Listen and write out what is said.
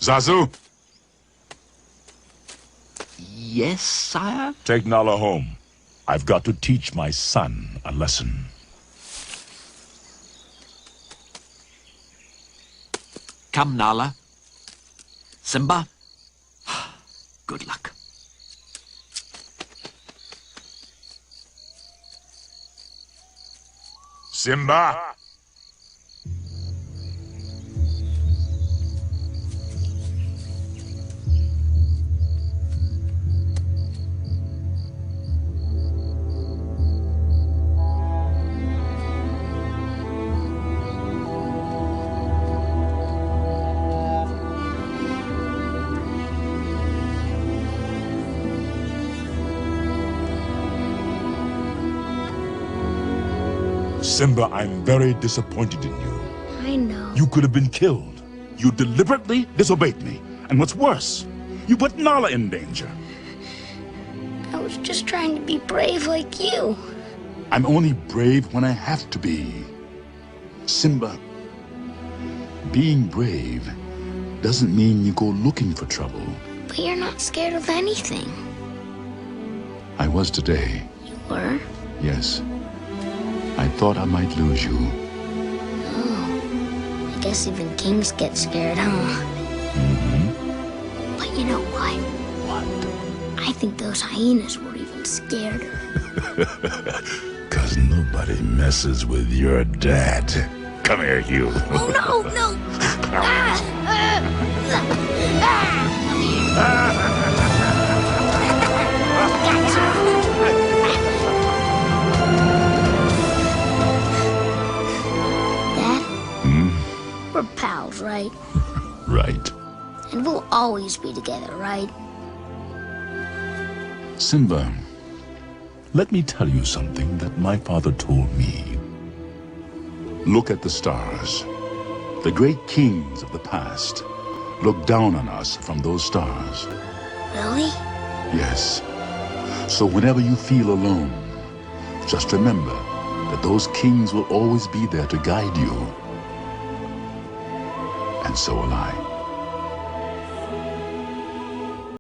Zazu, Yes, sire? take Nala home. I've got to teach my son a lesson. Come, Nala. Simba. Good luck. Simba! Simba, I'm very disappointed in you. I know. You could have been killed. You deliberately disobeyed me. And what's worse, you put Nala in danger. I was just trying to be brave like you. I'm only brave when I have to be. Simba, being brave doesn't mean you go looking for trouble. But you're not scared of anything. I was today. You were? Yes. I thought I might lose you. Oh. I guess even kings get scared, huh? Mm-hmm. But you know what? What? I think those hyenas were even scarier. 'Cause nobody messes with your dad. Come here, you. Oh, no, no! Dad? We're pals, right? Right. And we'll always be together, right? Simba, let me tell you something that my father told me. Look at the stars. The great kings of the past look down on us from those stars. Really? Yes. So whenever you feel alone, just remember that those kings will always be there to guide you. And so will I.